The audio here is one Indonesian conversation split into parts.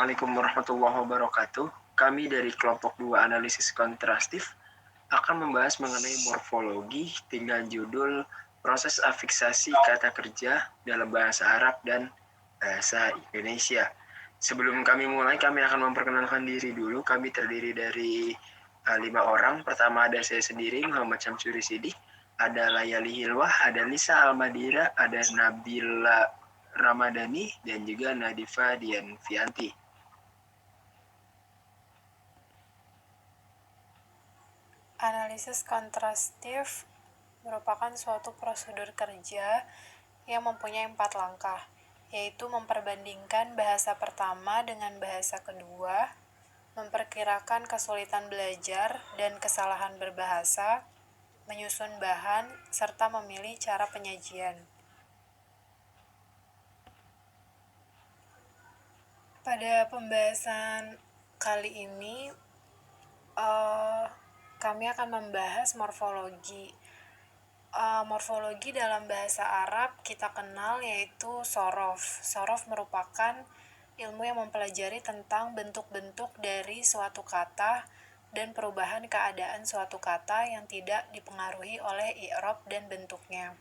Assalamualaikum warahmatullahi wabarakatuh. Kami dari kelompok 2 analisis kontrastif akan membahas mengenai morfologi dengan judul proses afiksasi kata kerja dalam bahasa Arab dan bahasa Indonesia. Sebelum kami mulai, kami akan memperkenalkan diri dulu. Kami terdiri dari 5 orang. Pertama ada saya sendiri, Muhammad Syamsuri Sidik. Ada Layali Hilwah, ada Lisa Almadira, ada Nabila Ramadhani, dan juga Nadifa Dianvianti. Analisis kontrastif merupakan suatu prosedur kerja yang mempunyai 4 langkah, yaitu memperbandingkan bahasa pertama dengan bahasa kedua, memperkirakan kesulitan belajar dan kesalahan berbahasa, menyusun bahan, serta memilih cara penyajian. Pada pembahasan kali ini, kami akan membahas morfologi. Morfologi dalam bahasa Arab kita kenal yaitu sorof. Sorof merupakan ilmu yang mempelajari tentang bentuk-bentuk dari suatu kata dan perubahan keadaan suatu kata yang tidak dipengaruhi oleh i'rab dan bentuknya.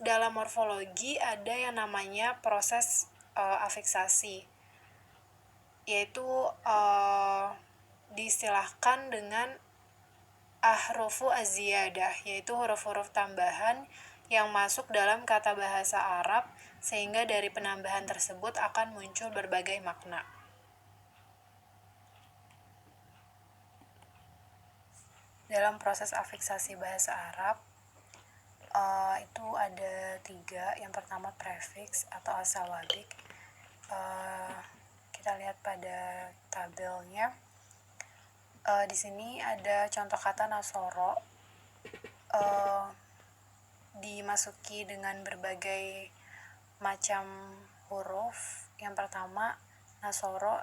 Dalam morfologi ada yang namanya proses afiksasi, yaitu diistilahkan dengan ahrufu az-ziyadah, yaitu huruf-huruf tambahan yang masuk dalam kata bahasa Arab sehingga dari penambahan tersebut akan muncul berbagai makna. Dalam proses afiksasi bahasa Arab itu ada 3. Yang pertama prefiks atau asawabik. Kita lihat pada tabelnya. Di sini ada contoh kata nasoro, dimasuki dengan berbagai macam huruf. Yang pertama nasoro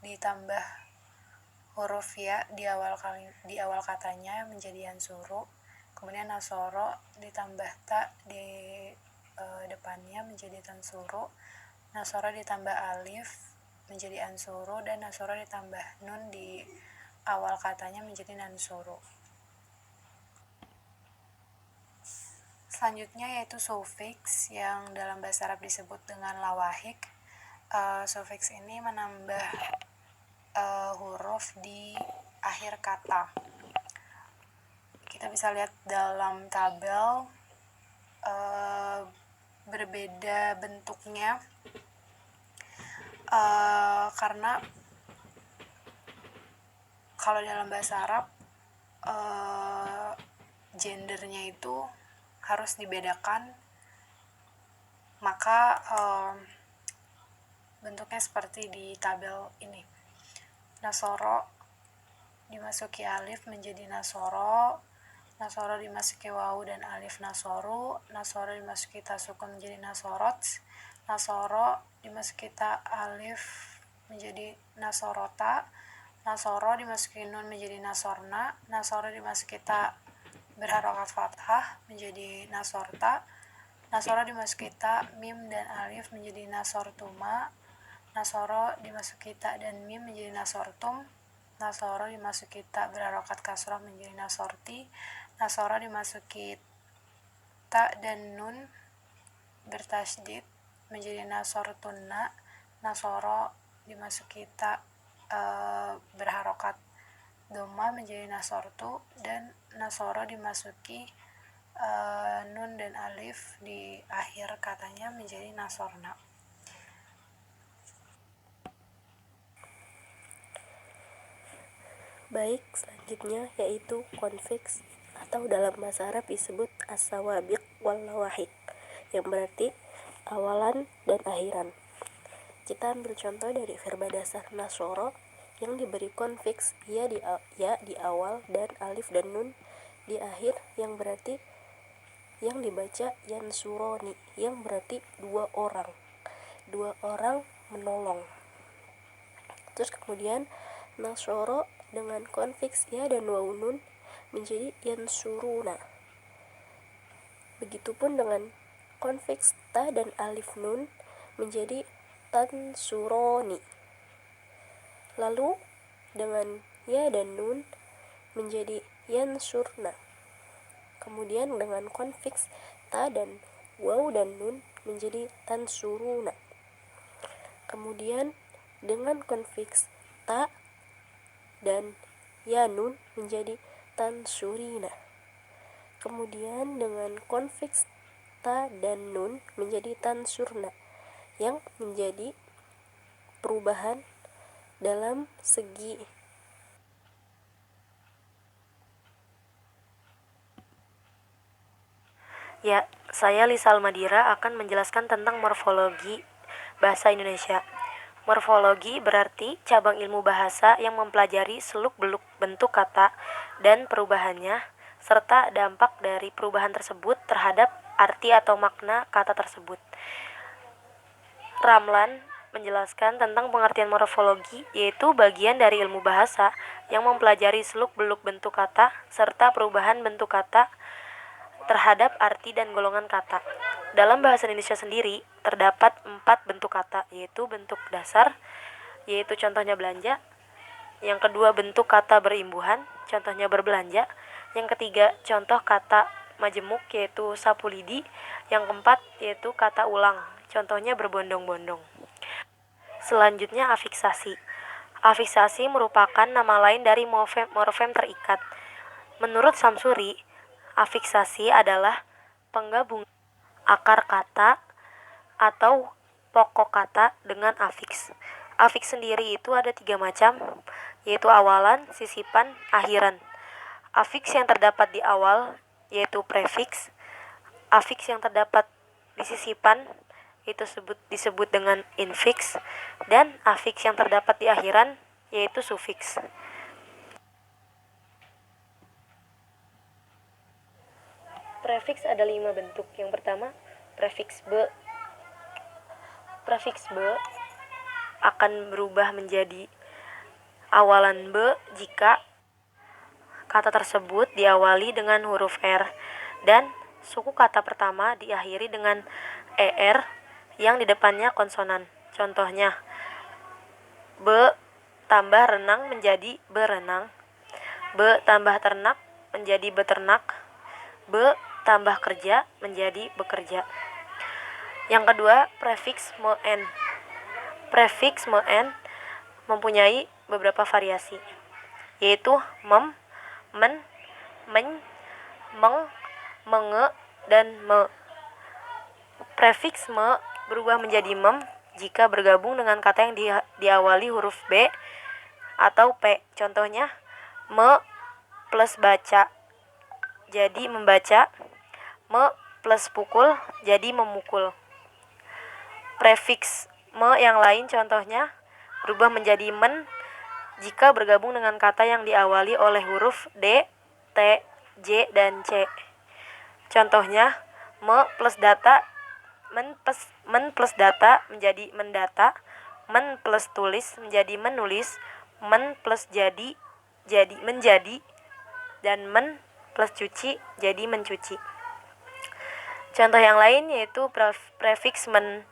ditambah huruf ya di awal katanya menjadi ansuru. Kemudian nasoro ditambah ta di depannya menjadi tansuru. Nasoro ditambah alif menjadi ansuru, dan nasoro ditambah nun di awal katanya menjadi nansuru. Selanjutnya yaitu sufiks yang dalam bahasa Arab disebut dengan lawahik. Sufiks ini menambah huruf di akhir kata. Kita bisa lihat dalam tabel berbeda bentuknya karena kalau dalam bahasa Arab gendernya itu harus dibedakan, maka bentuknya seperti di tabel ini. Nasoro dimasuki alif menjadi nasoro, nasoro dimasuki wawu dan alif nasoru, nasoro dimasuki ta sukun menjadi nasorot, nasoro dimasuki ta alif menjadi nasorota, nasoro dimasuki nun menjadi nasorna, nasoro dimasuki ta berharokat fathah menjadi nasorta, nasoro dimasuki ta mim dan alif menjadi nasortuma, nasoro dimasuki ta dan mim menjadi nasortum, nasoro dimasuki ta berharokat kasrah menjadi nasorti, nasoro dimasuki ta dan nun bertasydid menjadi nasortunna, nasoro dimasuki ta berharokat dhamma menjadi nasortu, dan nasoro dimasuki nun dan alif di akhir katanya menjadi nasorna. Baik, selanjutnya yaitu konfiks atau dalam bahasa Arab disebut as-sawabiq wal lawahik, yang berarti awalan dan akhiran. Kita ambil contoh dari verba dasar nasoro yang diberi konfiks ya di awal dan alif dan nun di akhir, yang berarti yang dibaca yansuroni, yang berarti dua orang menolong. Terus kemudian nasoro dengan konfiks ya dan wawu nun menjadi yansuruna. Begitupun dengan konfiks ta dan alif nun menjadi tansuroni. Lalu dengan ya dan nun menjadi yansurna. Kemudian dengan konfiks ta dan waw dan nun menjadi tansuruna. Kemudian dengan konfiks ta dan ya nun menjadi tansurina. Kemudian dengan konfiks ta dan nun menjadi tansurna, yang menjadi perubahan dalam segi Ya, saya Lisa Almadira akan menjelaskan tentang morfologi bahasa Indonesia. Morfologi berarti cabang ilmu bahasa yang mempelajari seluk-beluk bentuk kata dan perubahannya, serta dampak dari perubahan tersebut terhadap arti atau makna kata tersebut. Ramlan menjelaskan tentang pengertian morfologi, yaitu bagian dari ilmu bahasa yang mempelajari seluk-beluk bentuk kata serta perubahan bentuk kata terhadap arti dan golongan kata. Dalam bahasa Indonesia sendiri, terdapat 4 bentuk kata, yaitu bentuk dasar, yaitu contohnya belanja. Yang kedua, bentuk kata berimbuhan, contohnya berbelanja. Yang ketiga, contoh kata majemuk, yaitu sapu lidi. Yang keempat, yaitu kata ulang, contohnya berbondong-bondong. Selanjutnya, afiksasi. Afiksasi merupakan nama lain dari morfem terikat. Menurut Samsuri, afiksasi adalah penggabungan akar kata atau pokok kata dengan afiks. Afiks sendiri itu ada 3 macam, yaitu awalan, sisipan, akhiran. Afiks yang terdapat di awal yaitu prefiks. Afiks yang terdapat di sisipan itu disebut dengan infiks, dan afiks yang terdapat di akhiran yaitu sufiks. Prefiks ada 5 bentuk. Yang pertama, prefiks be. Prefiks be akan berubah menjadi awalan be jika kata tersebut diawali dengan huruf R dan suku kata pertama diakhiri dengan ER yang di depannya konsonan. Contohnya, be tambah renang menjadi berenang, be tambah ternak menjadi beternak, be tambah kerja menjadi bekerja. Yang kedua, prefiks me-en. Prefiks me-en mempunyai beberapa variasi, yaitu mem, men, men, meng, menge, dan me. Prefiks me berubah menjadi mem jika bergabung dengan kata yang diawali huruf B atau P. Contohnya, me plus baca jadi membaca, me plus pukul jadi memukul. Prefiks me yang lain contohnya berubah menjadi men jika bergabung dengan kata yang diawali oleh huruf D, T, J, dan C. Contohnya, me plus data, men plus data menjadi mendata, men plus tulis menjadi menulis, men plus jadi menjadi, dan men plus cuci jadi mencuci. Contoh yang lain yaitu prefiks men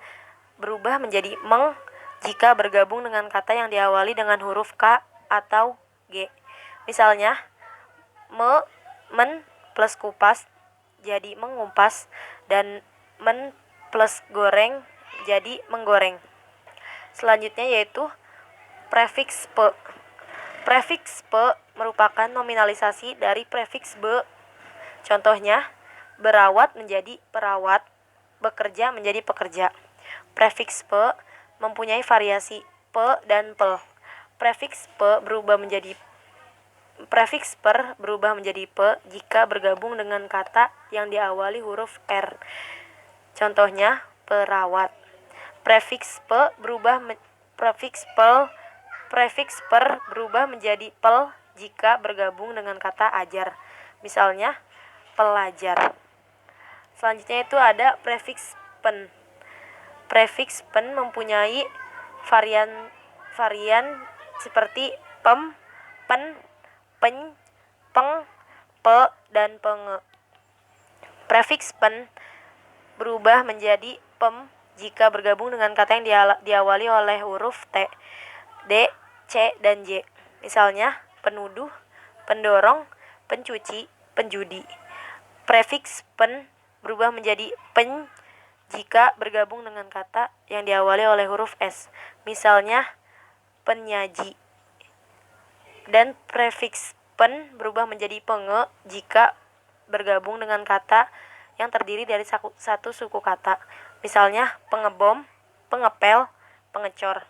berubah menjadi meng jika bergabung dengan kata yang diawali dengan huruf K atau G. Misalnya, men plus kupas jadi mengumpas, dan men plus goreng jadi menggoreng. Selanjutnya yaitu prefiks pe. Prefiks pe merupakan nominalisasi dari prefiks be. Contohnya, berawat menjadi perawat, bekerja menjadi pekerja. Prefiks pe mempunyai variasi pe dan pel. Prefiks per berubah menjadi pe jika bergabung dengan kata yang diawali huruf R. Contohnya, perawat. Prefiks per berubah menjadi pel jika bergabung dengan kata ajar. Misalnya, pelajar. Selanjutnya itu ada prefiks pen. Prefiks pen mempunyai varian seperti pem, pen, peny, peng, pe, dan penge. Prefiks pen berubah menjadi pem jika bergabung dengan kata yang diawali oleh huruf T, D, C, dan J. Misalnya, penuduh, pendorong, pencuci, penjudi. Prefiks pen berubah menjadi pen jika bergabung dengan kata yang diawali oleh huruf S. Misalnya, penyaji. Dan prefiks pen berubah menjadi penge jika bergabung dengan kata yang terdiri dari satu suku kata. Misalnya, pengebom, pengepel, pengecor.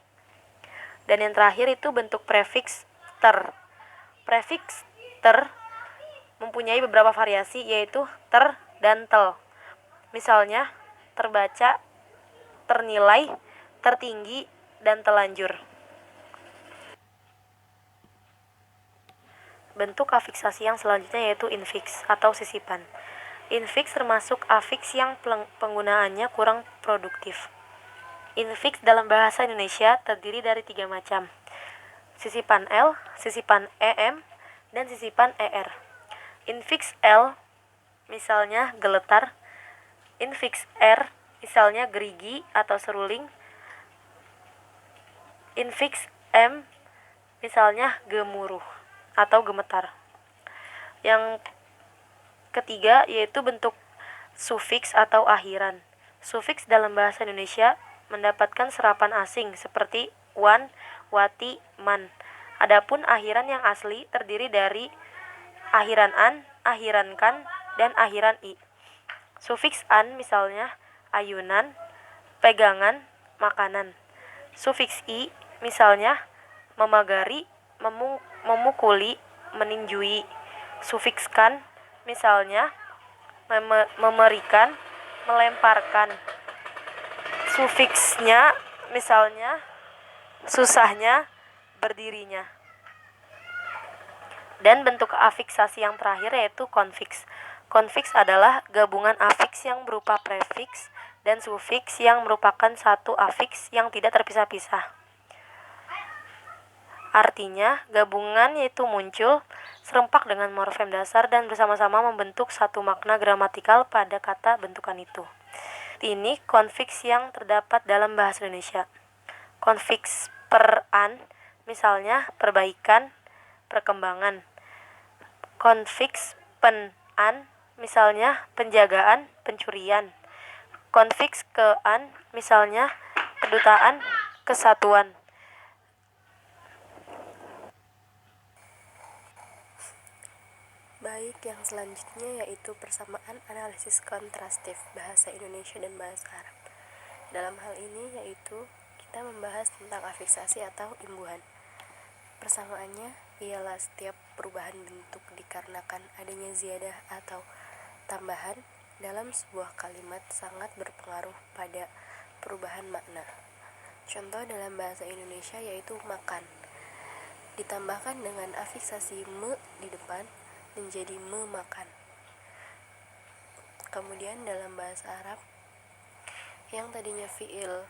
Dan yang terakhir itu bentuk prefiks ter. Prefiks ter mempunyai beberapa variasi, yaitu ter dan tel. Misalnya, terbaca, ternilai, tertinggi, dan telanjur. Bentuk afiksasi yang selanjutnya yaitu infiks atau sisipan. Infiks termasuk afiks yang penggunaannya kurang produktif. Infiks dalam bahasa Indonesia terdiri dari 3 macam. Sisipan L, sisipan EM, dan sisipan ER. Infiks L misalnya geletar. Infiks R misalnya gerigi atau seruling. Infiks M misalnya gemuruh atau gemetar. Yang ketiga yaitu bentuk sufiks atau akhiran. Sufiks dalam bahasa Indonesia mendapatkan serapan asing seperti wan, wati, man. Adapun akhiran yang asli terdiri dari akhiran an, akhiran kan, dan akhiran i. Sufiks an misalnya ayunan, pegangan, makanan. Sufiks i misalnya memagari, memukuli, meninjui. Sufiks kan misalnya memberikan, melemparkan. Sufiksnya misalnya susahnya, berdirinya. Dan bentuk afiksasi yang terakhir yaitu konfiks. Konfiks adalah gabungan afiks yang berupa prefiks dan sufiks yang merupakan satu afiks yang tidak terpisah-pisah. Artinya, gabungan yaitu muncul serempak dengan morfem dasar dan bersama-sama membentuk satu makna gramatikal pada kata bentukan itu. Ini konfiks yang terdapat dalam bahasa Indonesia. Konfiks per an, misalnya perbaikan, perkembangan. Konfiks pen an, misalnya penjagaan, pencurian. Konfiks ke an, misalnya kedutaan, kesatuan. Baik, yang selanjutnya yaitu persamaan analisis kontrastif bahasa Indonesia dan bahasa Arab. Dalam hal ini yaitu kita membahas tentang afiksasi atau imbuhan. Persamaannya ialah setiap perubahan bentuk dikarenakan adanya ziyadah atau tambahan dalam sebuah kalimat sangat berpengaruh pada perubahan makna. Contoh dalam bahasa Indonesia yaitu makan. Ditambahkan dengan afiksasi me di depan menjadi memakan. Kemudian dalam bahasa Arab yang tadinya fi'il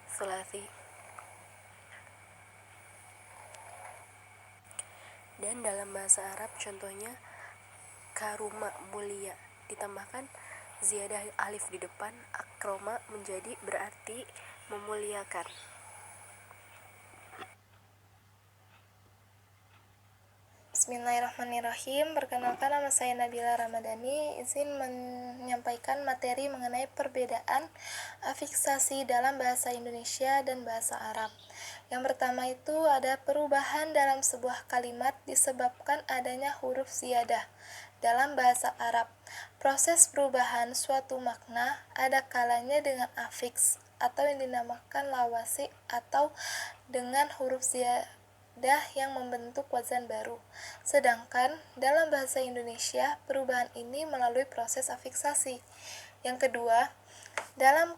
sulasi dan dalam bahasa Arab contohnya karuma mulia ditambahkan ziyadah alif di depan akroma menjadi berarti memuliakan. Bismillahirrahmanirrahim. Perkenalkan, nama saya Nabila Ramadhani. Izin menyampaikan materi mengenai perbedaan afiksasi dalam bahasa Indonesia dan bahasa Arab. Yang pertama itu ada perubahan dalam sebuah kalimat disebabkan adanya huruf ziyadah. Dalam bahasa Arab, proses perubahan suatu makna ada kalanya dengan afiks atau yang dinamakan lawasi atau dengan huruf ziyadah yang membentuk wazan baru. Sedangkan dalam bahasa Indonesia, perubahan ini melalui proses afiksasi. Yang kedua, dalam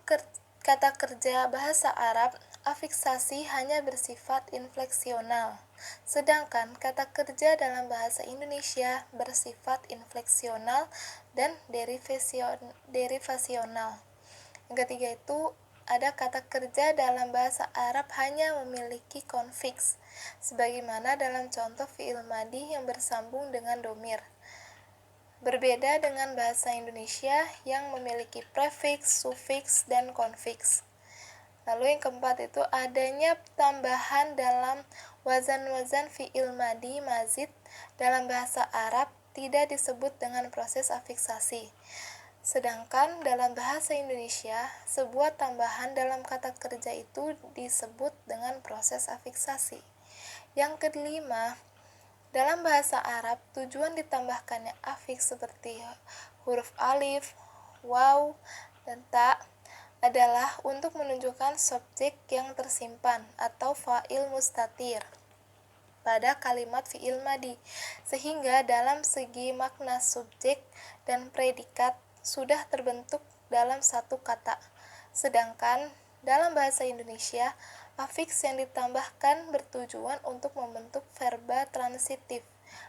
kata kerja bahasa Arab, afiksasi hanya bersifat infleksional. Sedangkan kata kerja dalam bahasa Indonesia bersifat infleksional dan derivasional. Yang ketiga itu ada kata kerja dalam bahasa Arab hanya memiliki konfiks, sebagaimana dalam contoh fi'il madhi yang bersambung dengan domir. Berbeda dengan bahasa Indonesia yang memiliki prefiks, sufiks, dan konfiks. Lalu yang keempat itu adanya tambahan dalam wazan-wazan fi'il madi mazid dalam bahasa Arab tidak disebut dengan proses afiksasi. Sedangkan dalam bahasa Indonesia, sebuah tambahan dalam kata kerja itu disebut dengan proses afiksasi. Yang kelima, dalam bahasa Arab, tujuan ditambahkannya afiks seperti huruf alif, waw, dan ta adalah untuk menunjukkan subjek yang tersimpan atau fa'il mustatir pada kalimat fi'il madi, sehingga dalam segi makna subjek dan predikat sudah terbentuk dalam satu kata. Sedangkan dalam bahasa Indonesia, afiks yang ditambahkan bertujuan untuk membentuk verba transitif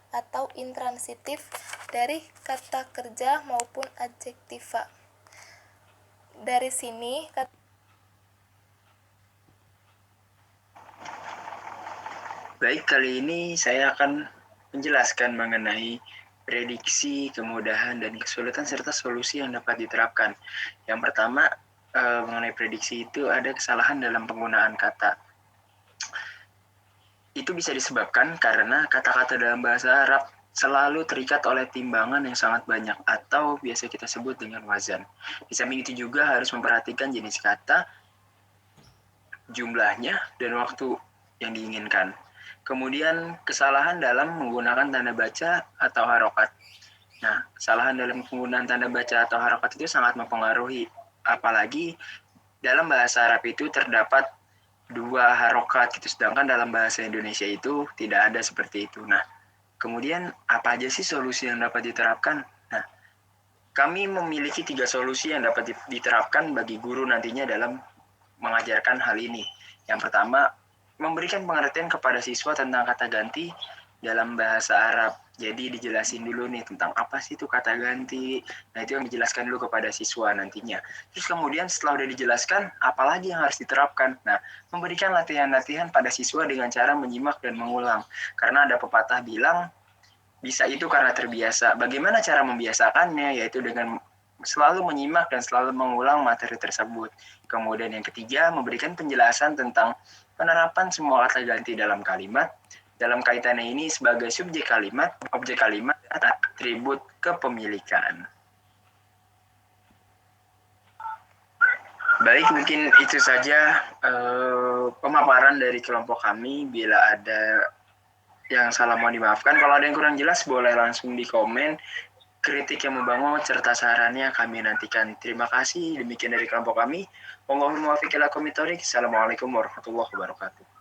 atau intransitif dari kata kerja maupun adjektiva. Dari sini, Baik, kali ini saya akan menjelaskan mengenai prediksi, kemudahan, dan kesulitan serta solusi yang dapat diterapkan. Yang pertama, mengenai prediksi itu ada kesalahan dalam penggunaan kata. Itu bisa disebabkan karena kata-kata dalam bahasa Arab selalu terikat oleh timbangan yang sangat banyak atau biasa kita sebut dengan wazan. Di samping itu juga harus memperhatikan jenis kata, jumlahnya, dan waktu yang diinginkan. Kemudian kesalahan dalam menggunakan tanda baca atau harokat. Nah, kesalahan dalam penggunaan tanda baca atau harokat itu sangat mempengaruhi. Apalagi dalam bahasa Arab itu terdapat 2 harokat, gitu. Sedangkan dalam bahasa Indonesia itu tidak ada seperti itu. Nah, kemudian apa aja sih solusi yang dapat diterapkan? Nah, kami memiliki 3 solusi yang dapat diterapkan bagi guru nantinya dalam mengajarkan hal ini. Yang pertama, memberikan pengertian kepada siswa tentang kata ganti dalam bahasa Arab. Jadi dijelasin dulu nih tentang apa sih itu kata ganti. Nah, itu yang dijelaskan dulu kepada siswa nantinya. Terus kemudian setelah udah dijelaskan, apalagi yang harus diterapkan? Nah, memberikan latihan-latihan pada siswa dengan cara menyimak dan mengulang. Karena ada pepatah bilang, bisa itu karena terbiasa. Bagaimana cara membiasakannya? Yaitu dengan selalu menyimak dan selalu mengulang materi tersebut. Kemudian yang ketiga, memberikan penjelasan tentang penerapan semua kata ganti dalam kalimat. Dalam kaitannya ini sebagai subjek kalimat, objek kalimat, dan atribut kepemilikan. Baik, mungkin itu saja pemaparan dari kelompok kami. Bila ada yang salah mohon dimaafkan. Kalau ada yang kurang jelas boleh langsung di komen. Kritik yang membangun serta sarannya kami nantikan. Terima kasih. Demikian dari kelompok kami. Assalamualaikum warahmatullahi wabarakatuh.